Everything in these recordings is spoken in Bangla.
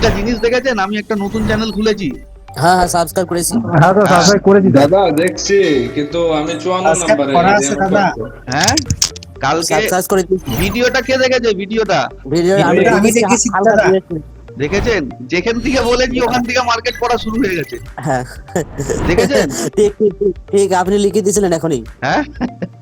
একটা জিনিস দেখেছেন, আমি একটা নতুন চ্যানেল খুলেছি। হ্যাঁ হ্যাঁ সাবস্ক্রাইব করেছি। হ্যাঁ দাদা সাবস্ক্রাইব করেছি দাদা দেখছি, কিন্তু আমি 54 নম্বরে করা আছে দাদা। হ্যাঁ, কালকে সাবস্ক্রাইব করেছি। ভিডিওটা কে দেখেছে? ভিডিওটা ভিডিও আমি ভিডিওটা আমি দেখেছি, দেখেছি হালকা দাদা। দিয়েছি। দেখেছেন? যেখান থেকে বলেছি ওখান থেকে মার্কেট করা শুরু হয়ে গেছে। হ্যাঁ দেখেছেন? ঠিক ঠিক ঠিক, ঠিক আপনি লিখে দিয়েছিলেন এখনই, হ্যাঁ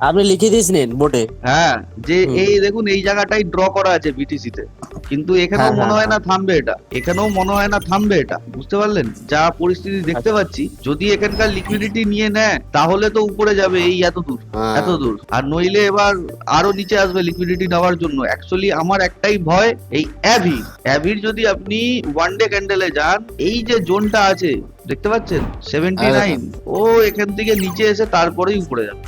আপনি লিখে দিয়েছিলেন বোর্ডে। হ্যাঁ, যে এই দেখুন এই জায়গাটাই ড্র করা আছে বিটিসি তে, কিন্তু এখানেও হ্যাঁ, মনে হয় না থামবে এটা, এখানেও মনে হয় না থামবে এটা, বুঝতে পারলেন? যা পরিস্থিতি দেখতে পাচ্ছি, যদি এখানকার লিকুইডিটি নিয়ে নেয় তাহলে তো উপরে যাবে এই এত দূর হ্যাঁ। এত দূর, আর নইলে এবার আরো নিচে আসবে লিকুইডিটি নেওয়ার জন্য। অ্যাকচুয়ালি আমার একটাই ভয়, এই অ্যাভির যদি আপনি ওয়ান ডে ক্যান্ডেলে যান, এই যে জোনটা আছে দেখতে পাচ্ছেন 79, ও এখান থেকে নিচে এসে তারপরেই উপরে যাবে,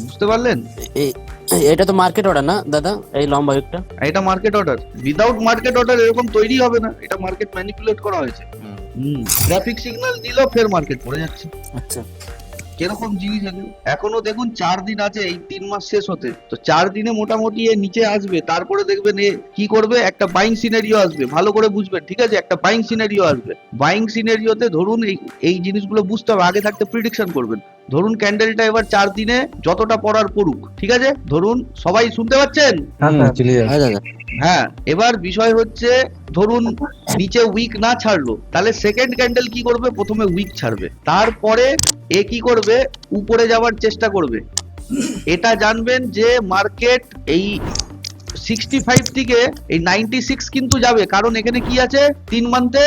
বুঝতে পারলেন? এটা তো মার্কেট অর্ডার না দাদা, এই লম্বা একটা? এটা market order. Without market order এরকম তৈরি হবে না, এটা মার্কেট ম্যানিপুলেট করা হয়েছে। ট্রাফিক সিগন্যাল দিল, ফের মার্কেট পড়ে যাচ্ছে। আচ্ছা কিরকম জিনিস এগুলো? এখনো দেখুন 4 দিন আছে এই 3 মাস শেষ হতে, তো 4 দিনে মোটামুটি এ নিচে আসবে, তারপরে দেখবেন এ কি করবে, একটা বাইং সিনারিও আসবে, ভালো করে বুঝবেন, ঠিক আছে? একটা বাইং সিনারিও আসবে। বাইং সিনারিওতে ধরুন এই জিনিসগুলো বুঝতে হবে, আগে থাকতে প্রিডিকশন করবেন। ধরুন ক্যান্ডেলটা এবার 4 দিনে যতটা পড়ার পড়ুক, ঠিক আছে? ধরুন সবাই শুনতে পাচ্ছেন? হ্যাঁ দাদা। হ্যাঁ, এবার বিষয় হচ্ছে ধরুন নিচে উইক না ছাড়লো, তাহলে সেকেন্ড ক্যান্ডেল কি করবে? প্রথমে উইক ছাড়বে, তারপরে এ কি করবে? উপরে যাওয়ার চেষ্টা করবে। এটা জানবেন যে মার্কেট এই 65 থেকে এই 96 কিন্তু যাবে, কারণ এখানে কি আছে 3 মান্থে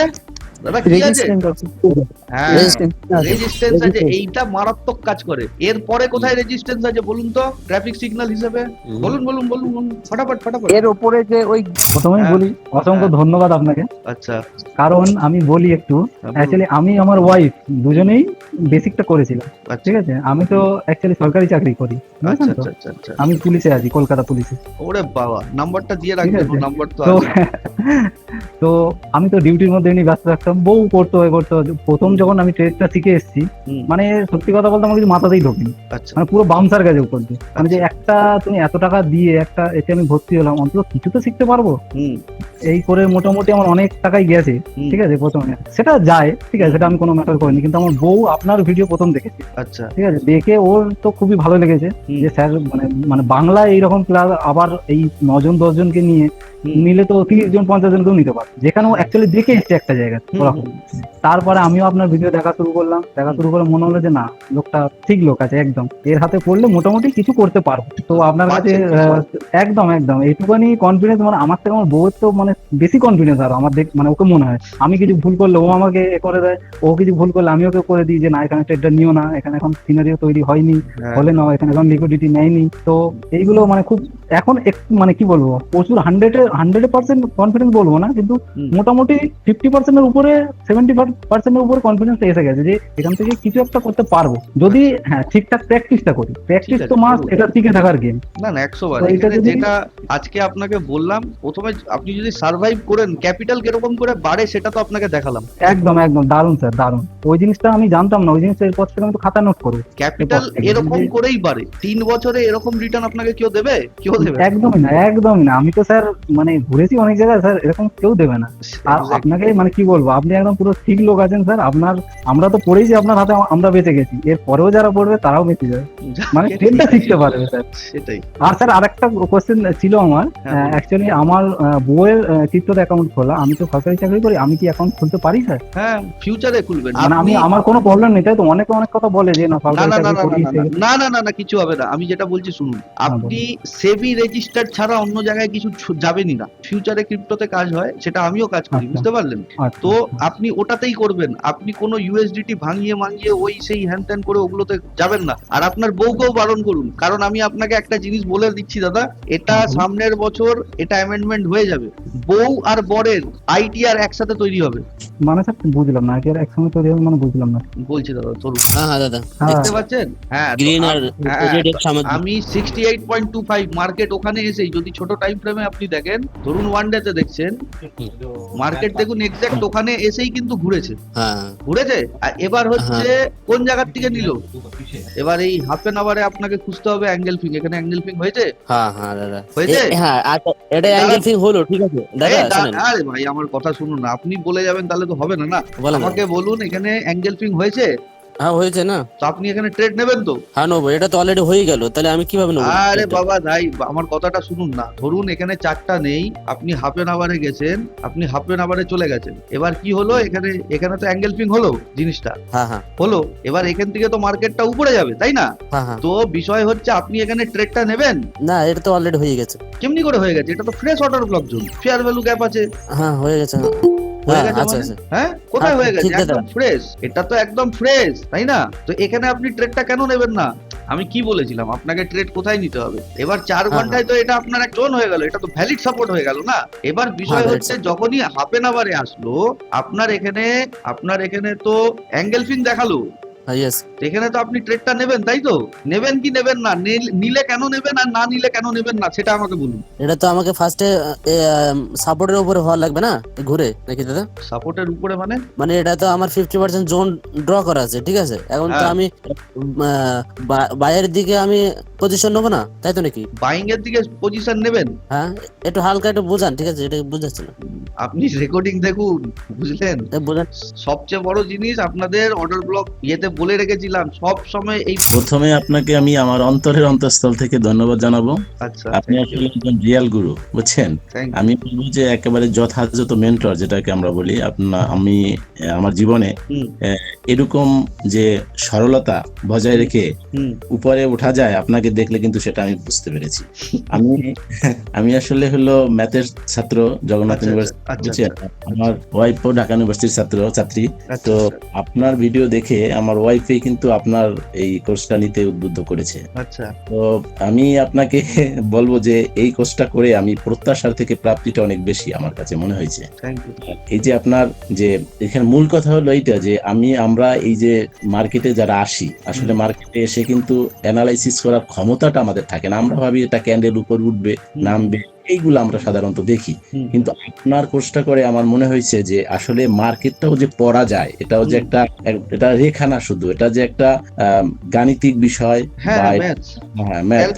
দাদা, কি আছে? হ্যাঁ, রেজিস্ট্যান্স আছে, এইটা মারাত্মক কাজ করে। এরপরে কোথায় রেজিস্ট্যান্স আছে বলুন তো, ট্রাফিক সিগন্যাল হিসেবে? বলুন বলুন বলুন বলুন, ফটাফট ফটাফট। এর উপরে যে ওই প্রথমেই হ্যাঁ। বলি অসংখ্য হ্যাঁ। ধন্যবাদ আপনাকে, আচ্ছা, কারণ আমি বলি একটু বলুন। অ্যাকচুয়ালি আমি আমার ওয়াইফ দুজনেই বেসিকটা করেছিলাম, আচ্ছা ঠিক আছে? আমি তো অ্যাকচুয়ালি সরকারি চাকরি করি, আচ্ছা বুঝলেন তো? আচ্ছা আচ্ছা আচ্ছা। আমি পুলিশে আছি, কলকাতা পুলিশে। ওরে বাবা, নাম্বারটা দিয়ে ঠিক রাখবেন, আছে। নাম্বার তো তো আছে। তো আমি তো ডিউটির মধ্যে এমনি ব্যস্ত থাকতাম, বউ করতে হয়। প্রথম যখন আমি ট্রেডটা শিখে এসেছি, মানে সত্যি কথা বলতে আমার কিছু মাথাতেই ঢোকেনি, আচ্ছা মানে পুরো বাউন্সার গেছে উপর দিয়ে। মানে যে একটা তুমি এত টাকা দিয়ে একটা এতে আমি ভর্তি হলাম, অন্তত কিছু তো শিখতে পারবো, হুম এই করে মোটামুটি আমার অনেক টাকাই গেছে, হুম, ঠিক আছে? প্রথমে সেটা যায়, ঠিক আছে, সেটা আমি কোনো ম্যাটার করিনি, কিন্তু আমার বউ আপনার ভিডিও প্রথম দেখেছে, আচ্ছা ঠিক আছে? দেখে ওর তো খুবই ভালো লেগেছে হুম, যে স্যার মানে মানে বাংলায় এইরকম ক্লাস, আবার এই 9 জন 10 জনকে নিয়ে হুম, নিলে তো 30 জন 50 জনকেও নিতে পারে, যেখানে ও অ্যাকচুয়ালি দেখে এসছে একটা জায়গায় হুম, ওরকম। তারপরে আমিও আপনার ভিডিও দেখা শুরু করলাম, দেখা শুরু করে মনে হলো যে না, লোকটা ঠিক লোক আছে একদম, এর হাতে পড়লে মোটামুটি কিছু করতে পারবো। তো আপনার কাছে একদম একদম এইটুখানি কনফিডেন্স, মানে আমার থেকে আমার বউয়ের তো মানে বেশি কনফিডেন্স, আর আমার মানে ওকে মনে হয় আমি কিছু ভুল করলে ও আমাকে এ করে দেয়, ও কিছু ভুল করলে আমি ওকে করে দিই যে না, এখানে ট্রেডটা নিও না, এখানে এখন সিনারিও তৈরি হয়নি, হ্যাঁ, হলে না, এখানে এখন লিকুইডিটি নেয়নি। তো এইগুলো মানে খুব এখন মানে কি বলবো, প্রচুর 100% কনফিডেন্স বলবো না, কিন্তু হুম, মোটামুটি 50%-এর উপরে 70%-এর উপরে কনফিডেন্স এসে গেছে যে এখান থেকে কিছু একটা করতে পারবো, যদি হ্যাঁ ঠিকঠাক প্র্যাকটিসটা করি। প্র্যাকটিস ঠিক তো আছে, মাস্ট, করবো। এটা শিখে থাকার গেম। না না 100 বার। তো এটা এখানে যদি- যেটা আজকে আপনাকে বললাম, প্রথমে আপনি যদি সার্ভাইভ করেন, ক্যাপিটাল কিরকম করে বাড়ে সেটা তো আপনাকে দেখালাম। একদম একদম দারুণ স্যার, দারুণ। ওই জিনিসটা আমি জানতাম না, ওই জিনিসটা এরপর থেকে আমি তো খাতা নোট করি। ক্যাপিটাল এরকম করেই বাড়ে, 3 বছরে এরকম রিটার্ন আপনাকে কেউ দেবে? কেউ দেবে না। একদমই না, একদমই না। আমি তো স্যার মানে ঘুরেছি অনেক জায়গায় স্যার, এরকম কেউ দেবে না। আর Exactly. আপনাকে মানে কি বলবো, আপনি একদম পুরো ঠিক লোক আছেন স্যার। আমরা তো পড়েছি আপনার হাতে, আমরা বেঁচে গেছি, এর পরেও যারা পড়বে তারাও বেঁচে যাবে, মানে ট্রেনটা শিখতে পারবে স্যার। সেটাই। আর স্যার আরেকটা কোশ্চেন ছিল আমার, হ্যাঁ, বলুন। অ্যাকচুয়ালি আমার বউয়ের ক্রিপ্টোতে অ্যাকাউন্ট খোলা, আমি তো সরকারি চাকরি করি, আমি কি অ্যাকাউন্ট খুলতে পারি স্যার? হ্যাঁ, ফিউচারে খুলবেন মানে আমি, আপনি। আমার কোনো প্রবলেম নেই, তাই তো? অনেকে অনেক কথা বলে যে না না সরকারি না না চাকরি না করি, না না না না না, কিছু হবে না। আমি যেটা বলছি শুনুন, আপনি সেবি রেজিস্টার্ড ছাড়া অন্য জায়গায় কিছু যাবেনই না। ফিউচারে ক্রিপ্টোতে কাজ হয়, সেটা আমিও কাজ করি, আচ্ছা। বুঝতে পারলেন? আচ্ছা, তো আপনি ওটাতেই করবেন, আপনি কোনো ইউএসডিটি ভাঙিয়ে ওই সেই হ্যান ত্যান করে ওগুলোতে যাবেন না। আর আপনার বউকেও বারণ করুন, কারণ আমি আপনাকে একটা জিনিস বলে দিচ্ছি দাদা, এটা হ্যাঁ, বলুন। সামনের বছর এটা অ্যামেন্ডমেন্ট হয়ে যাবে, বউ আর বরের আইটিআর একসাথে তৈরি হবে। মানে স্যার বুঝলাম না, এর একসঙ্গে তৈরি হবে মানে বুঝলাম না। বলছি দাদা চলুন, হ্যাঁ হ্যাঁ দাদা, হ্যাঁ, দেখতে পাচ্ছেন? হ্যাঁ, তো গ্রিন আর হ্যাঁ, রেড এর সামনে। আমি 68.25 মার্কেট ওখানে এসেই যদি ছোট টাইম ফ্রেমে আপনি দেখেন, দেখেন, ধরুন ওয়ান ডে তে দেখছেন মার্কেট, দেখুন এক্সাক্ট ওখানে এসেই কিন্তু ঘুরেছে, হ্যাঁ ঘুরেছে। আর এবার হচ্ছে কোন জায়গার থেকে নিল, এবার এই হাফ এন আওয়ারে আপনাকে খুঁজতে হবে অ্যাঙ্গেল ফিং। এখানে অ্যাঙ্গেল ফিং হয়েছে, হ্যাঁ হ্যাঁ দাদা, হয়েছে? হ্যাঁ আচ্ছা, এটা অ্যাঙ্গেল ফিং হলো, ঠিক আছে দাদা এই শুনেন, আরে ভাই আমার কথা শুনুন না, আপনি বলে যাবেন তাহলে তো হবে না না। বলেন না। আমাকে বলুন এখানে অ্যাঙ্গেল ফিং হয়েছে, হ্যাঁ হয়েছে না, তো আপনি এখানে ট্রেড নেবেন তো? হ্যাঁ নেবো, এটা তো অলরেডি হয়ে গেল, তাহলে আমি কিভাবে নেবো? আরে বাবা ভাই আমার কথাটা শুনুন না, ধরুন এখানে চারটা নেই, আপনি হাফ এন আওয়ারে গেছেন, আপনি হাফ এন আওয়ারে চলে গেছেন, এবার কি হলো, এখানে এখানে তো অ্যাঙ্গেল ফিং হলো জিনিসটা, হ্যাঁ হ্যাঁ হলো। এবার এখান থেকে তো মার্কেটটা উপরে যাবে, তাই না? হ্যাঁ হ্যাঁ, তো বিষয় হচ্ছে আপনি এখানে ট্রেডটা নেবেন। না এটা তো অলরেডি হয়ে গেছে, কেমনি করে হয়ে গেছে? এটা তো fresh order block zone, fair value gap আছে, হ্যাঁ হয়ে গেছে, হয়ে হ্যাঁ গেছে আচ্ছা মানে? আচ্ছা, হ্যাঁ কোথায় হ্যাঁ, হয়ে গেছে? ঠিক আছে। একদম ফ্রেশ, এটা তো একদম ফ্রেশ, তাই না? তো এখানে আপনি ট্রেডটা কেন নেবেন না? আমি কি বলেছিলাম আপনাকে, ট্রেড কোথায় নিতে হবে? এবার 4 হ্যাঁ, ঘন্টায় তো এটা আপনার এক জোন হয়ে গেল, এটা তো ভ্যালিড সাপোর্ট হয়ে গেল না। এবার বিষয় valid হচ্ছে যখনই হাফ এন আওয়ারে আসলো, আপনার এখানে তো অ্যাঙ্গেল ফিং দেখালো, হ্যাঁ ইয়েস, এখানে তো আপনি ট্রেডটা নেবেন, তাই তো? নেবেন কি নেবেন না? নিলে কেন নেবেন আর না নিলে কেন নেবেন না, সেটা আমাকে বলুন। এটা তো আমাকে ফার্স্টে সাপোর্টের উপরে হওয়া লাগবে না, ঘুরে নাকি দাদা? সাপোর্টের উপরে মানে? মানে এটা তো আমার 50% জোন ড্র করা আছে, ঠিক আছে? এখন তো হ্যাঁ। আমি বাইরের দিকে আমি পজিশন নেবো না, তাই তো নাকি? বাইং এর দিকে পজিশন নেবেন? হ্যাঁ একটু হালকা একটু বোঝান, ঠিক আছে? এটা বুঝাচ্ছি না, আপনি রেকর্ডিং দেখুন, বুঝলেন? বোঝান। সবচেয়ে বড় জিনিস আপনাদের অর্ডার ব্লক ইয়েতে বলে রেখেছিলাম সব সময় এই। প্রথমে আপনাকে আমি আমার অন্তরের অন্তঃস্থল থেকে ধন্যবাদ জানাবো। আচ্ছা আপনি আসলে একজন রিয়াল গুরু, বুঝছেন? থ্যাংক আমি বলবো যে একেবারে যথাযথ মেন্টর যেটাকে আমরা বলি। আমি আমার জীবনে ইউ। এরকম যে সরলতা বজায় রেখে হুম উপরে ওঠা যায় আপনাকে দেখলে কিন্তু সেটা আমি বুঝতে পেরেছি। আমি আমি আসলে হলো ম্যাথের ছাত্র জগন্নাথ আচ্ছা, ইউনিভার্সিটি, আচ্ছা, বুঝছেন? আচ্ছা। আমার ওয়াইফও ঢাকা ইউনিভার্সিটির ছাত্রী। আচ্ছা, তো আচ্ছা, আপনার ভিডিও দেখে আমার ওয়াইফে কিন্তু আপনার এই কোর্সটা নিতে উদ্বুদ্ধ করেছে। আচ্ছা তো আমি আপনাকে বলবো যে এই কোর্সটা করে আমি প্রত্যাশার থেকে প্রাপ্তিটা অনেক বেশি আমার কাছে মনে হয়েছে। Thank you. এই যে আপনার যে এখানে মূল কথা হলো এইটা যে আমরা এই যে মার্কেটে যারা আসি, আসলে মার্কেটে এসে কিন্তু অ্যানালাইসিস করার ক্ষমতাটা আমাদের থাকে না। আমরা ভাবি এটা ক্যান্ডেল উপর উঠবে নামবে, এইগুলো আমরা সাধারণত দেখি। কিন্তু আপনার কোর্সটা করে আমার মনে হয়েছে যে আসলে মার্কেটটাও যে পড়া যায়, এটাও যে এটা রেখা না শুধু, এটা যে একটা গাণিতিক বিষয় হ্যাঁ বা ম্যাথস, ম্যাথ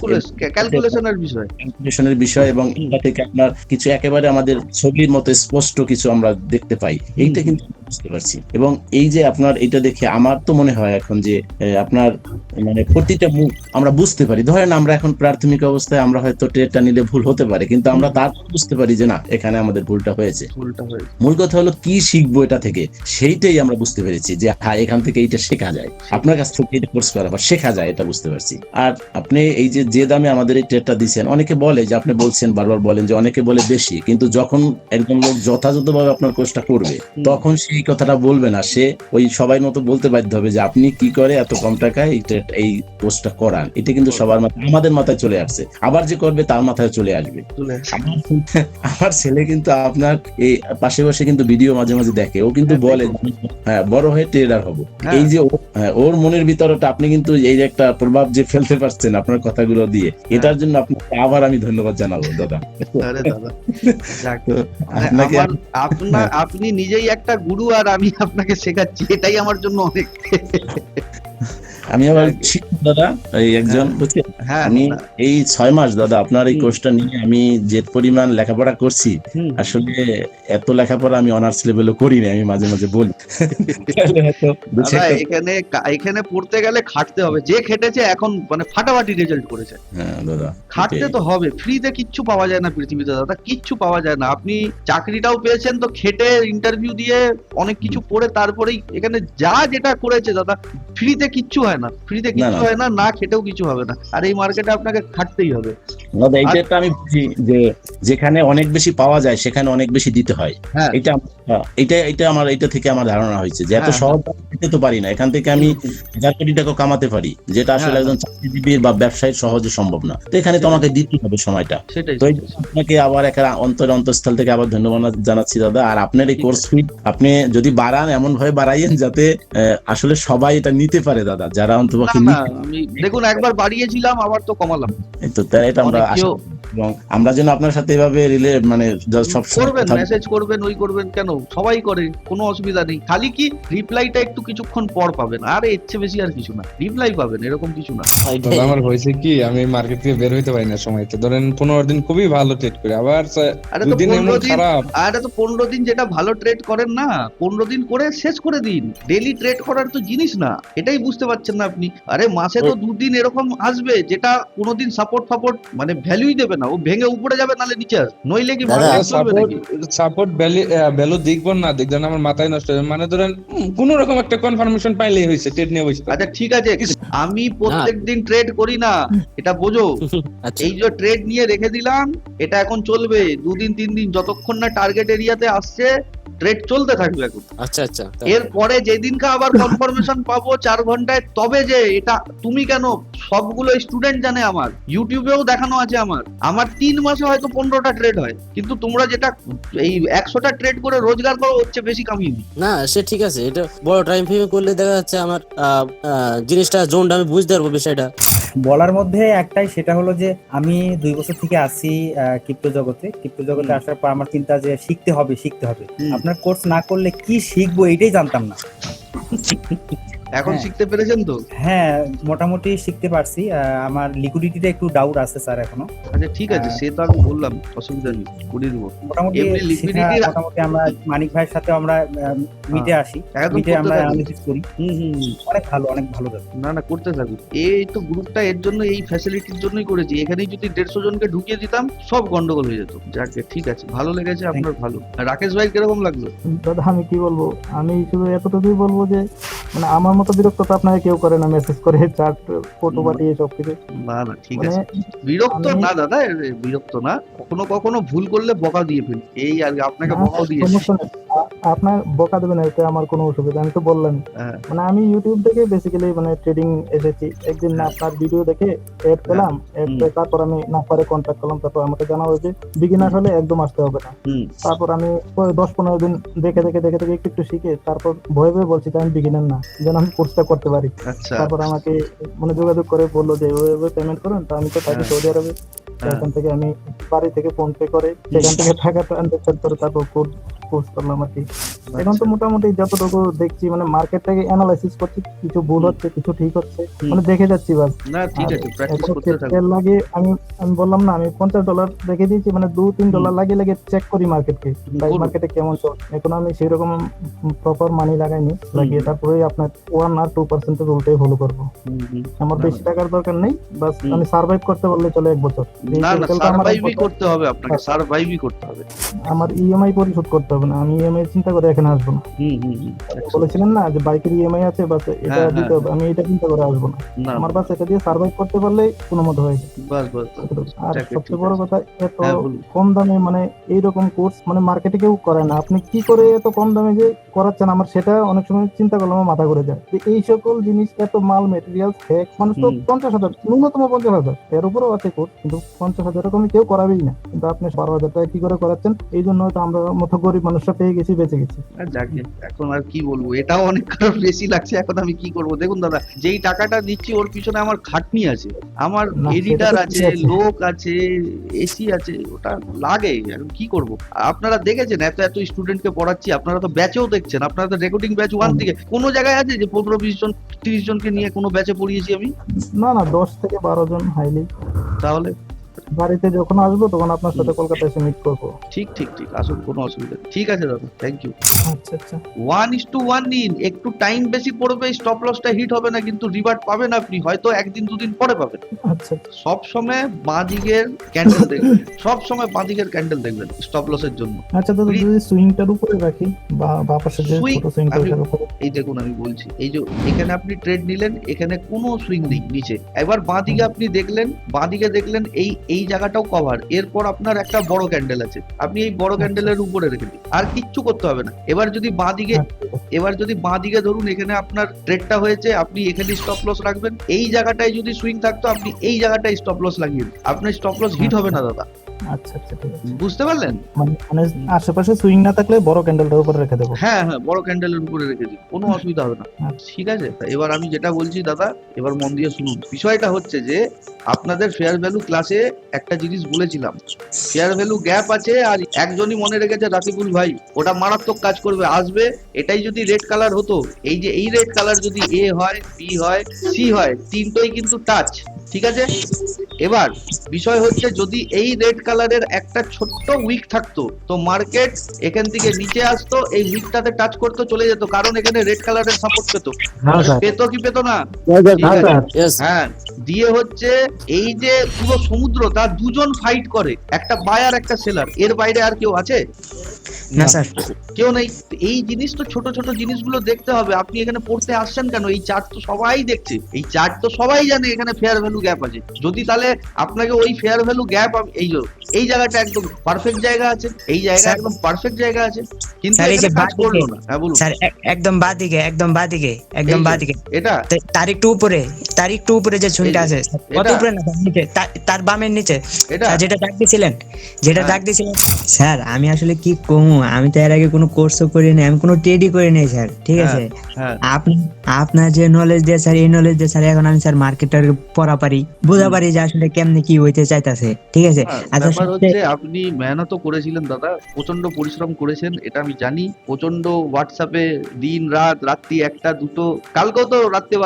ক্যালকুলেশনের বিষয়। ক্যালকুলেশনের বিষয়, এবং এটা থেকে আপনার কিছু একেবারে আমাদের ছবির মতো স্পষ্ট কিছু আমরা দেখতে পাই, এইটা কিন্তু বুঝতে পারছি। এবং এই যে আপনার এটা দেখে আমার তো মনে হয় এখন যে আপনার মানে প্রতিটা মুখ আমরা বুঝতে পারি। ধরেন আমরা এখন প্রাথমিক অবস্থায় আমরা হয়তো ট্রেডটা নিলে ভুল হতে পারে, কিন্তু আমরা তারপর বুঝতে পারি যে না, এখানে আমাদের ভুলটা হয়েছে। ভুলটা হয়েছে। মূল কথা হলো কি শিখবো এটা থেকে, সেইটাই আমরা বুঝতে পেরেছি যে হ্যাঁ এখান থেকে এইটা শেখা যায়, আপনার কাছ থেকে এটা কোর্স করা বা শেখা যায়, এটা বুঝতে পারছি। আর আপনি এই যে দামে আমাদের এই ট্রেডটা দিচ্ছেন, অনেকে বলে যে আপনি বলছেন বারবার বলেন যে অনেকে বলে বেশি, কিন্তু যখন একজন লোক যথাযথভাবে আপনার কোর্সটা করবে তখন সেই কথাটা বলবে না, সে ওই সবাই মতো বলতে বাধ্য হবে যে আপনি কি করে এত কম টাকায় এই কোর্সটা করান। এটা কিন্তু সবার মাথায়, আমাদের মাথায় চলে আসছে, আবার যে করবে তার মাথায় চলে আসবে। আমার ছেলে কিন্তু আপনার এই পাশে বসে কিন্তু ভিডিও মাঝে মাঝে দেখে, ও কিন্তু বলে হ্যাঁ বড় হয়ে ট্রেডার হবো। এই যে ওর মনের ভিতরটা আপনি কিন্তু এই যে একটা প্রভাব যে ফেলতে পারছেন আপনার কথাগুলো দিয়ে, এটার জন্য আপনাকে আবার আমি ধন্যবাদ জানাবো দাদা। আরে দাদা যাক, আপনাকে আপনি নিজেই একটা গুরু আর আমি আপনাকে শেখাচ্ছি, এটাই আমার জন্য অনেক। আমি আবার শিখব দাদা, এই একজন বুঝছেন। হ্যাঁ আমি এই 6 মাস দাদা আপনার এই কোর্সটা নিয়ে আমি যে পরিমাণ লেখাপড়া করছি, আসলে এত লেখাপড়া আমি অনার্স লেভেলও করিনি, আমি মাঝে মাঝে বলি। এখানে পড়তে গেলে খাটতে হবে, যে খেটেছে এখন মানে ফাটাফাটি রেজাল্ট করেছে। হ্যাঁ দাদা, খাটতে তো হবে, ফ্রিতে কিচ্ছু পাওয়া যায় না পৃথিবীতে দাদা, কিচ্ছু পাওয়া যায় না। আপনি চাকরিটাও পেয়েছেন তো খেটে ইন্টারভিউ দিয়ে অনেক কিছু পড়ে তারপরেই, এখানে যেটা করেছে দাদা, ফ্রিতে কিচ্ছু হয় না, ফ্রিতে কিচ্ছু হয় না, না খেটেও কিছু হবে না। আর এই মার্কেটে আপনাকে খাটতেই হবে দাদা। এইটা আমি বুঝি যে যেখানে অনেক বেশি পাওয়া যায় সেখানে অনেক বেশি দিতে হয়। এটা থেকে আমার ধারণা হয়েছে যে এত সহজ দিতে তো পারি না, এখান থেকে আমি 1000 কোটি টাকা কামাতে পারি, যেটা আসলে একজন চাকরিজীবী বা ব্যবসায়ী সহজে সম্ভব না। তো এখানে তো আমাকে দিতে হবে সময়টা। তো আপনাকে আবার একটা অন্তঃস্থল থেকে আবার ধন্যবাদ জানাচ্ছি দাদা। আর আপনার এই কোর্স ফি আপনি যদি বাড়ান, এমন ভাবে বাড়াইয়েন যাতে আসলে সবাই এটা নিতে পারে দাদা, যারা অন্তপক্ষে আমি দেখুন একবার বাড়িয়েছিলাম আবার তো কমালাম। তো এটা আমরা এবং আমরা যেন আপনার সাথে এভাবে রিলে মানে সব করবেন, মেসেজ করবেন, ওই করবেন, কেন সবাই করে, কোনো অসুবিধা নেই। খালি কি রিপ্লাইটা একটু কিছুক্ষণ পর পাবেন, আর এর চেয়ে বেশি আর কিছু না, রিপ্লাই পাবেন, এরকম কিছু না। দাদা আমার হয়েছে কি, আমি মার্কেট থেকে বের হইতে পারি না সময়তে, ধরেন 15 দিন খুবই ভালো ট্রেড করি, আবার আরে 2 তো দিন 15 এমন দিন, খারাপ। আরে তো 15 দিন যেটা ভালো ট্রেড করেন না, 15 দিন করে শেষ করে দিন। ডেইলি ট্রেড করার তো জিনিস না, এটাই বুঝতে পারছেন না আপনি। আরে মাসে তো 2 দিন এরকম আসবে যেটা কোনোদিন সাপোর্ট ফাপোর্ট মানে ভ্যালুই দেবে না, ও ভেঙে উপরে যাবে, নালে নিচে আসবে, নইলে কি দাদা, মার্কেট চলবে নাকি? সাপোর্ট ভ্যালু দেখবেন না, দেখবেন আমার মাথায় নষ্ট হবে, মানে ধরেন কোন রকম একটা কনফার্মেশন পাইলেই হয়েছে ট্রেড নিয়ে বসে। আচ্ছা ঠিক আছে, আমি প্রত্যেকদিন ট্রেড করি না, এটা বোঝো। আচ্ছা এই যে ট্রেড নিয়ে রেখে দিলাম, এটা এখন চলবে 2 দিন 3 দিন, যতক্ষণ না টার্গেট এরিয়াতে আসছে ট্রেড চলতে থাকবে এখন। আচ্ছা আচ্ছা এরপরে যেদিনকে আবার কনফার্মেশন পাবো 4 ঘন্টায়, তবে যে এটা তুমি কেন, সবগুলো স্টুডেন্ট জানে, আমার ইউটিউবেও দেখানো আছে, আমার 3 মাসে হয়তো 15টা ট্রেড হয়, কিন্তু তোমরা যেটা এই 100টা ট্রেড করে রোজগার করো হচ্ছে বেশি কামিয়ে নি। না সে ঠিক আছে, এটা বড় টাইম ফ্রেমে করলে দেখা যাচ্ছে আমার জিনিসটা জোনটা আমি বুঝতে পারবো বিষয়টা। বলার মধ্যে একটাই, সেটা হলো যে আমি 2 বছর থেকে আসি ক্রিপ্টো জগতে আসার পর আমার চিন্তা যে শিখতে হবে। আপনার কোর্স না করলে কি শিখবো এটাই জানতাম না। এখন হ্যাঁ। শিখতে পেরেছেন তো? হ্যাঁ, মোটামুটি শিখতে পারছি। আমার লিকুইডিটিটা একটু ডাউট আছে স্যার এখনো। আচ্ছা ঠিক আছে, সে তো আমি বললাম, অসুবিধা নেই, করে দেবো। মোটামুটি এমনি liquidity মোটামুটি আমরা মানিক ভাইয়ের সাথে আমরা মিটে আসি, একদম মিটে করতে আমরা থাকুন। অ্যানালিসিস করি। হুম। অনেক ভালো যাবে। না করতে থাকুন। এই তো গ্রুপটা এর জন্য, এই ফ্যাসিলিটির জন্যই করেছি। এখানেই যদি 150 জনকে ঢুকিয়ে দিতাম সব গন্ডগোল হয়ে যেত। যাকে ঠিক আছে, ভালো লেগেছে আপনার, ভালো। আর রাকেশ ভাই কিরকম লাগলো? দাদা আমি কি বলবো, আমি শুধু এতটুকুই বলবো যে মানে আমার মতো বিরক্ত তো আপনাকে কেউ করে না, মেসেজ করে চার্ট ফটো পাঠিয়ে সব কিছু। না ঠিক মানে আছে, বিরক্ত আমি- না দাদা, বিরক্ত না। কখনো ভুল করলে বকা দিয়ে ফেলি, এই আর কি, আপনাকে না, বকাও দিয়েছি। সমস্যা নেই। আপনার বকা দেবেন এতে আমার কোনো অসুবিধা, আমি তো বললাম। হ্যাঁ। মানে আমি ইউটিউব থেকে বেসিক্যালি মানে ট্রেডিং এসেছি। একদিন না আপনার ভিডিও দেখে এড পেলাম, এড পেয়ে তারপর আমি না পারে কন্ট্যাক্ট করলাম, তারপর আমাকে জানা হয়েছে বিগিনার হলে একদম আসতে হবে না। হুম। তারপর আমি 10-15 দিন দেখে একটু শিখে তারপর ভয়ে বলছি যে আমি বিগিনার না, যেন আমি কোর্সটা করতে পারি। আচ্ছা। তারপর আমাকে মানে যোগাযোগ করে বললো যে ওইভাবে পেমেন্ট করুন। তো আমি তো থাকি হ্যাঁ। সৌদি আরবে, তো হ্যাঁ। এখান থেকে আমি বাড়ি থেকে ফোন পে করে সেখান থেকে টাকা ট্রানজাকশন করে তারপর কোর্স করলাম আর কি। এখন তো মোটামুটি যতটুকু দেখছি মানে মার্কেটটাকে অ্যানালাইসিস করছি, কিছু ভুল হচ্ছে কিছু ঠিক হচ্ছে, মানে দেখে যাচ্ছি বাস। না ঠিক আছে, প্র্যাকটিস করতে থাকুন। এর লাগে আমি বললাম না, আমি $50 রেখে দিয়েছি, মানে $2-3 লাগিয়ে চেক করি মার্কেটকে, করুন। মার্কেটে কেমন চলছে। এখন আমি সেরকম প্রপার মানি লাগাইনি, লাগিয়ে তারপরে আপনার 1 আর 2% উল্টাই ফলো করবো। হুম। আমার না, বেশি টাকার দরকার নেই, বাস হুম। আমি সার্ভাইভ করতে পারলে চলে 1 বছর। এই না cycle টা আমার 1 সার্ভাইভই বছর। করতে হবে আপনাকে, সার্ভাইভই করতে হবে। আমার ইএমআই পরিশোধ করতে হবে না, আমি ইএমআই চিন্তা করে এখানে আসবো না। হুম। বলেছিলেন না যে বাইকের ইএমআই আছে, বাস এটা হ্যাঁ, দিতে হবে, আমি এটা চিন্তা করে আসবো না। না আমার বাস এটা দিয়ে সার্ভাইভ করতে পারলে কোনো মতো হয়ে যায়। বাস। আর যাকে, ঠিক সবচেয়ে বড় আছে। কথা, এত হ্যাঁ, বলুন। কম দামে মানে এইরকম কোর্স মানে মার্কেটে কেউ করে না। আপনি কি করে এত কম দামে যে করাচ্ছেন, আমার সেটা অনেক সময় চিন্তা করলে আমার মাথা ঘুরে যায় যে এই সকল জিনিস, এত মাল মেটেরিয়াল ফেক, মানুষ তো 50,000, ন্যূনতম 50,000, এর উপরেও আছে কোর্স, কিন্তু 50,000 এরকমই কেউ করাবেই না, কিন্তু আপনি 12,000 টাকা কি করে করাচ্ছেন? এই জন্য হয়তো আমরা মতো গরিব মানুষরা পেয়ে গেছি, বেঁচে গেছি। আর যাকে, এখন আর কি বলবো, এটাও অনেক খারাপ বেশি লাগছে। এখন আমি কি করবো? দেখুন দাদা, যেই টাকাটা দিচ্ছি ওর পিছনে আমার খাটনি আছে, আমার না, এডিটার সেটা তো আছে, ঠিক আছে। লোক আছে, এসি আছে, ওটা লাগে। এখন কি করব? আপনারা দেখেছেন এত স্টুডেন্টকে পড়াচ্ছি, আপনারা তো ব্যাচেও দেখছেন, আপনারা তো রেকর্ডিং ব্যাচ 1 থেকে কোনো জায়গায় আছে যে 15-20 জন 30 জনকে নিয়ে কোনো ব্যাচে পড়িয়েছি আমি? না 10 থেকে 12 জন হাইলি। তাহলে বাড়িতে যখন আসবো তখন আপনার সাথে কলকাতা এসে মিট করবো। ঠিক আসুন, কোনো অসুবিধা নেই। ঠিক আছে দাদা, থ্যাংক ইউ। আচ্ছা 1:1 নিন, একটু টাইম বেশি পড়বে, স্টপ লসটা হিট হবে না, কিন্তু রিভার্ট পাবেন আপনি, হয়তো 1-2 দিন পরে পাবেন। আচ্ছা। সব সময় বাঁ দিকের ক্যান্ডেল দেখবেন, সব সময় বাঁ দিকের ক্যান্ডেল দেখবেন স্টপ লসের জন্য। আচ্ছা দাদা, যদি সুইংটার উপরে রাখি বা পাশে যে Swing, ছোট সুইংটা আমি- ওটার উপরে। এই দেখুন আমি বলছি, এই যে এখানে আপনি ট্রেড নিলেন, এখানে কোনো সুইং নেই নিচে। এবার বাঁ দিকে আপনি দেখলেন, এই জায়গাটাও কভার, এরপর আপনার একটা বড় ক্যান্ডেল আছে, আপনি এই বড় ক্যান্ডেলের উপরে রেখে দিন, আর কিচ্ছু করতে হবে না। এবার যদি বাঁ দিকে ধরুন এখানে আপনার ট্রেডটা হয়েছে, আপনি এখানে স্টপ লস রাখবেন, এই জায়গাটায় যদি সুইং থাকতো আপনি এই জায়গাটায় স্টপ লস লাগিয়ে দিন, আপনার স্টপ লস হিট হবে না দাদা। আচ্ছা আচ্ছা ঠিক আছে। বুঝতে পারলেন? মানে আশেপাশে সুইং না থাকলে বড় ক্যান্ডেলটার উপরে রেখে দেবো। হ্যাঁ হ্যাঁ, বড় ক্যান্ডেলের উপরে রেখে দিন, কোনো অসুবিধা হবে না। আচ্ছা। ঠিক আছে, তা এবার আমি যেটা বলছি দাদা, এবার মন দিয়ে শুনুন। বিষয়টা হচ্ছে যে আপনাদের ফেয়ার ভ্যালু ক্লাসে একটা জিনিস বলেছিলাম, ফেয়ার ভ্যালু গ্যাপ আছে, আর একজনই মনে রেখেছে রাকিবুল ভাই, ওটা মারাত্মক কাজ করবে, আসবে। এটাই যদি রেড কালার হতো, এই যে এই রেড কালার যদি এ হয়, বি হয়, সি হয়, তিনটোই কিন্তু টাচ। ঠিক আছে, এবার বিষয় হচ্ছে যদি এই রেড কালারের একটা ছোট্ট উইক থাকতো, তো মার্কেট এখান থেকে নিচে আসতো, এই উইকটাতে টাচ করতো, চলে যেত, কারণ এখানে রেড কালারের সাপোর্ট পেতো। হ্যাঁ স্যার। পেতো কি পেতো না? হ্যাঁ ঠিক আছে। স্যার। ইয়েস। হ্যাঁ, দিয়ে হচ্ছে এই যে পুরো সমুদ্র, তার দুজন ফাইট করে, একটা বায়ার একটা সেলার, এর বাইরে আর কেউ আছে? না স্যার। কেউ নেই। এই জিনিস তো, ছোট ছোট জিনিসগুলো দেখতে হবে। আপনি এখানে পড়তে আসছেন কেন? এই চার্ট তো সবাই দেখছে, এই চার্ট তো সবাই জানে এখানে ফেয়ার ভ্যালু গ্যাপ আছে। যদি তাহলে আপনাকে ওই ফেয়ার ভ্যালু গ্যাপ, এই জায়গাটা একদম পারফেক্ট জায়গা আছে, এই জায়গা স্যার- একদম পারফেক্ট জায়গা আছে, কিন্তু স্যার, এই যে এখানে কাজ বাঁদিকে- করলো না। হ্যাঁ বলুন। স্যার একদম বাদিকে, একদম বাদিকে, একদম এই যে, বাদিকে। এটা তার একটু উপরে, তার একটু উপরে যে ছুরিটা এই যে, আছে, কত এটা? উপরে না, তার নিচে, তার বামের নিচে। এটা স্যার যেটা ডাক দিছিলেন, যেটা হ্যাঁ। ডাক দিছিলেন। স্যার আমি আসলে কি কমু, আমি তো এর আগে কোনো কোর্সও করি নাই, আমি কোনো ট্রেডই করি নাই স্যার। ঠিক হ্যাঁ, আছে, হ্যাঁ। আপনি আপনার যে নলেজ দিয়ে স্যার, এই নলেজ দিয়ে স্যার এখন আমি স্যার মার্কেটার পড়া পারি, বোঝা পারি যে আসলে কেমনে কি হইতে চাইতাছে। ঠিক আছে। হ্যাঁ, আচ্ছা ব্যাপার সবচেয়ে- হচ্ছে আপনি মেহনতও করেছিলেন দাদা, প্রচন্ড পরিশ্রম করেছেন, এটা আমি জানি। প্রচন্ড হোয়াটসঅ্যাপে দিন রাত, রাত্রি 1টা 2টো, কালকেও তো রাত্রে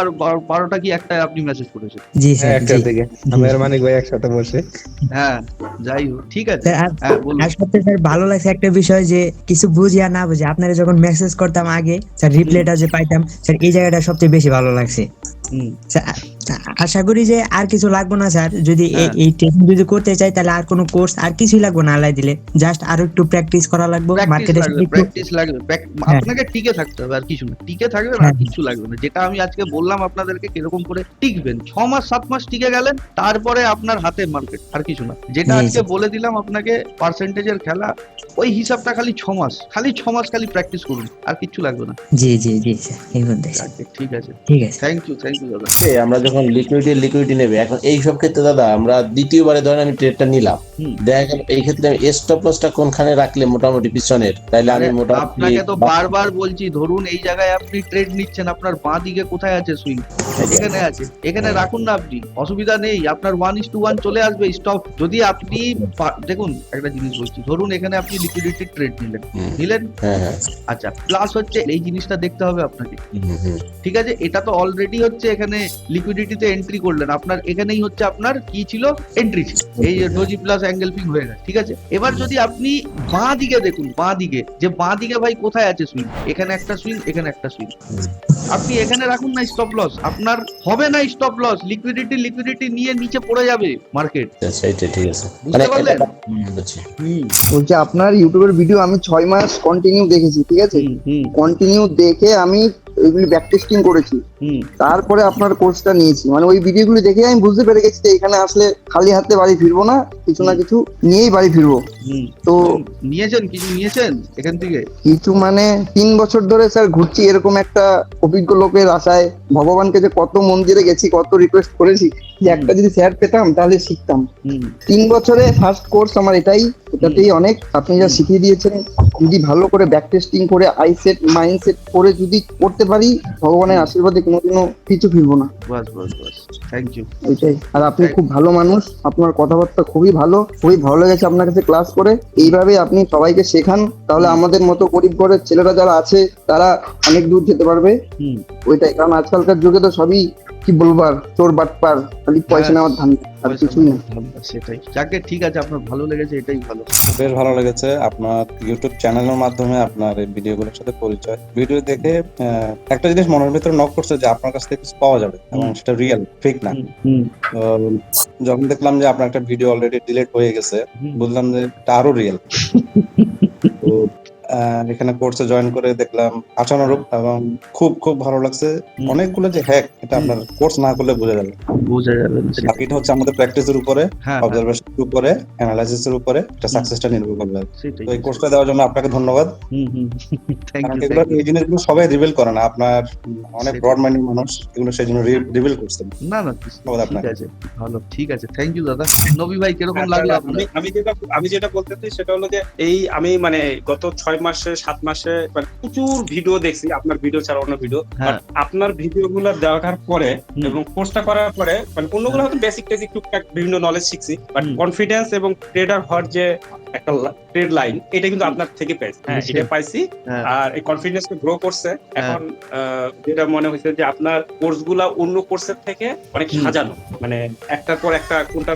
12টা কি 1টায় আপনি মেসেজ করেছেন। জি স্যার, জি। একটা থেকে আমি আর মানিক ভাই একসাথে বসে। হ্যাঁ, যাই হোক, ঠিক আছে। স্যার, হ্যাঁ বলুন। আর সবচেয়ে স্যার ভালো লাগছে একটা বিষয়, যে কিছু বুঝি আর না বুঝি আপনারা যখন মেসেজ করতাম আগে স্যার, রিপ্লাইটা যে পাইতাম স্যার, এই জায়গাটা সবচেয়ে বেশি ভালো লাগছে। হুম, স্যার, আশা করি যে আর কিছু লাগবে না স্যার, যদি হ্যাঁ। এই ট্রেনিং যদি করতে চাই, তাহলে আর কোনো কোর্স আর কিছুই লাগবে না আলাই দিলে, জাস্ট আরো একটু প্র্যাকটিস করা লাগবে মার্কেটে। প্র্যাকটিস লাগবে। আপনাকে টিকে থাকতে হবে, আর কিছু না। টিকে থাকবেন, আর হ্যাঁ। কিছু লাগবে না। যেটা আমি আজকে বললাম আপনাদেরকে, কিরকম করে টিকবেন, 6 মাস 7 মাস টিকে গেলেন, তারপরে আপনার হাতে মার্কেট, আর কিছু না। যেটা জি, আজকে জি। বলে দিলাম আপনাকে, পার্সেন্টেজের খেলা, ওই হিসাবটা খালি 6 মাস, খালি 6 মাস খালি প্র্যাকটিস করুন, আর কিছু লাগবে না। জি জি জি স্যার, এই মধ্যে স্যার। ঠিক আছে, ঠিক আছে। থ্যাংক ইউ দাদা। আমরা যখন লিকুইডিটি নেবে, এখন এই সব ক্ষেত্রে দাদা আমরা দ্বিতীয়বারে ধরেন আমি ট্রেডটা নিলাম, হুম। দেখা গেল এই ক্ষেত্রে আমি স্টপ লসটা কোনখানে রাখলে মোটামুটি পিছনের, তাইলে আমি মোটামুটি আপনাকে তো বারবার বলছি, ধরুন এই জায়গায় আপনি ট্রেড নিচ্ছেন, আপনার বাঁ দিকে কোথায় আছে সুইং? এখানে আছে, এখানে রাখুন না আপনি, অসুবিধা নেই। আপনার 1:1 চলে আসবে স্টপ। যদি আপনি দেখুন একটা জিনিস বলছি, ধরুন এখানে আপনি লিকুইডিটি ট্রেড নিলেন, হ্যাঁ হ্যাঁ আচ্ছা, প্লাস হচ্ছে এই জিনিসটা দেখতে হবে আপনাকে। ঠিক আছে, এটা তো অলরেডি হচ্ছে এখানে লিকুইডিটিতে এন্ট্রি করলেন, আপনার এখানেই হচ্ছে আপনার কি ছিল, এন্ট্রি ছিল, এই ডোজি প্লাস অ্যাঙ্গেল পিং হয়ে গেছে। ঠিক আছে, এবার যদি আপনি বাঁ দিকে দেখুন, বাঁ দিকে, যে বাঁ দিকে ভাই কোথায় আছে সুইং, এখানে একটা সুইং, এখানে একটা সুইং, আপনি এখানে রাখুন না স্টপ লস, আপনার হবে না স্টপ লস, লিকুইডিটি নিয়ে নিচে পড়ে যাবে মার্কেট। সেইটা ঠিক আছে। বুঝতে পারলেন? বুঝছি। বলছি আপনার ইউটিউবের ভিডিও আমি 6 মাস কন্টিনিউ দেখেছি, ঠিক আছে, কন্টিনিউ দেখে আমি এগুলি ব্যাক টেস্টিং করেছি, তারপরে আপনার কোর্সটা নিয়েছি। মানে ওই ভিডিওগুলি দেখে আমি বুঝতে পেরে গেছি যে এখানে আসলে খালি হাতে বাড়ি ফিরবো না, কিছু না কিছু নিয়েই বাড়ি ফিরবো। তো নিয়েছেন, কিছু নিয়েছেন এখান থেকে? কিছু মানে 3 বছর ধরে স্যার ঘুরছি এরকম একটা অভিজ্ঞ লোকের আশায়, ভগবানকে যে কত মন্দিরে গেছি, কত রিকোয়েস্ট করেছি যে একটা যদি স্যার পেতাম তাহলে শিখতাম। 3 বছরে ফার্স্ট কোর্স আমার এটাতেই অনেক। আপনি যা শিখিয়ে দিয়েছেন, যদি ভালো করে ব্যাক টেস্টিং করে আইসেট মাইন্ডসেট করে যদি করতে পারি, ভগবানের আশীর্বাদে কোনোদিনও কিছু ফিরবো না। বাস, থ্যাংক ইউ। ওইটাই। আর আপনি খুব ভালো মানুষ, আপনার কথাবার্তা খুবই ভালো লেগেছে আপনার কাছে ক্লাস করে। এইভাবে আপনি সবাইকে শেখান, তাহলে আমাদের মতো গরিব ঘরের ছেলেরা যারা আছে তারা অনেক দূর যেতে পারবে। ওইটাই, কারণ আজকালকার যুগে তো সবই কি বলবার, চোর বাটপার, খালি পয়সা নেওয়ার ধান্দা, আর কিছুই না। সেটাই, যাকে ঠিক আছে, আপনার ভালো লেগেছে, এটাই ভালো। বেশ ভালো লেগেছে আপনার ইউটিউব চ্যানেলের মাধ্যমে আপনার এই ভিডিওগুলোর সাথে পরিচয়। ভিডিও দেখে একটা জিনিস মনের ভিতরে নক করছে যে আপনার কাছ থেকে কিছু পাওয়া যাবে এবং সেটা রিয়েল, ফেক না। তো যখন দেখলাম যে আপনার একটা ভিডিও অলরেডি ডিলিট হয়ে গেছে, বুঝলাম যে এটা আরো রিয়েল। তো এখানে কোর্সে জয়েন করে দেখলাম আশানুরূপ এবং খুব খুব ভালো লাগছে। অনেকগুলো যে হ্যাক এটা আপনার কোর্স না করলে বোঝা যাবে না। বোঝা যাবে না। বাকিটা হচ্ছে আমাদের প্র্যাকটিসের উপরে, হ্যাঁ, অবজারভেশনের উপরে, অ্যানালাইসিসের উপরে এটা সাকসেসটা নির্ভর করবে। সেটাই। তো এই কোর্সটা দেওয়ার জন্য আপনাকে ধন্যবাদ। থ্যাংক কারণ ইউ। এগুলো এই জিনিসগুলো সবাই রিভিল করে না, আপনার অনেক ব্রড মাইন্ডেড মানুষ এগুলো সেই জন্য রিভিল করছেন। না না ধন্যবাদ ঠিক আপনাকে। আছে, ভালো, ঠিক আছে, থ্যাংক ইউ দাদা। নবী ভাই কিরকম লাগলো আপনার? আমি যেটা বলতে চাই সেটা হলো যে আমি মানে গত 6 মাসে 7 মাসে মানে প্রচুর ভিডিও দেখছি, আপনার ভিডিও ছাড়া অন্য ভিডিও, হ্যাঁ। আপনার ভিডিও গুলো দেখার পরে এবং কোর্সটা করার পরে মানে অন্যগুলো হয়তো বেসিক টুকটাক বিভিন্ন নলেজ শিখছি, বাট কনফিডেন্স এবং ট্রেডার হওয়ার যে একটা ট্রেড লাইন এটা কিন্তু আপনার থেকে পেয়েছি। হ্যাঁ, এটা পাইছি। আর এই কনফিডেন্স গ্রো করছে। এখন যেটা মনে হয়েছে যে আপনার কোর্স গুলা অন্য কোর্সের থেকে অনেক সাজানো, মানে একটার পর একটা কোনটা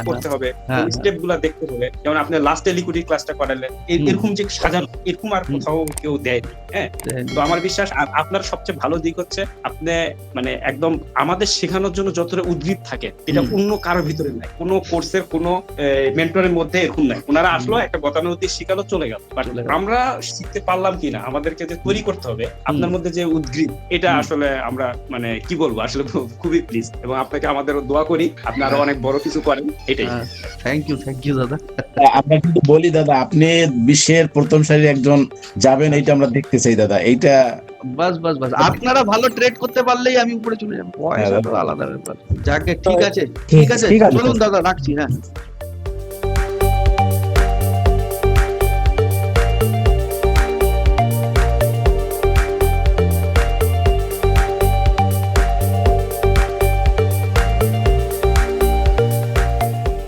করতে হবে, স্টেপ গুলা দেখতে হবে। যেমন আপনি লাস্টে লিকুইডিটি ক্লাসটা করালেন, এরকম যে সাজানো এরকম আর কোথাও কেউ দেয়। হ্যাঁ, তো আমার বিশ্বাস আপনার সবচেয়ে ভালো দিক হচ্ছে আপনি মানে একদম আমাদের শেখানোর জন্য যতটা উদ্গ্রীব থাকে এটা অন্য কারোর ভিতরে নাই, কোনো কোর্সের কোনো মেন্টরের মধ্যে এরকম নাই। ওনারা আসলো একটা গতানুগতিক শিখালো চলে গেল, বাট আমরা শিখতে পারলাম কিনা, আমাদেরকে যে তৈরি করতে হবে আপনার মধ্যে যে উদ্গ্রীব, এটা আসলে আমরা মানে কি বলবো আসলে খুবই প্লিজ, এবং আপনাকে আমাদের দোয়া করি আপনি আরো অনেক বড় কিছু করেন। এটাই। থ্যাংক ইউ দাদা। আমরা কিন্তু বলি দাদা আপনি বিশ্বের প্রথম সারির একজন যাবেন, এইটা আমরা দেখতে চাই দাদা। এইটা বাস আপনারা ভালো ট্রেড করতে পারলেই আমি উপরে চলে যাবো, পয়সা তো আলাদা ব্যাপার। যাকে ঠিক আছে, ঠিক আছে। চলুন দাদা, রাখছি। হ্যাঁ।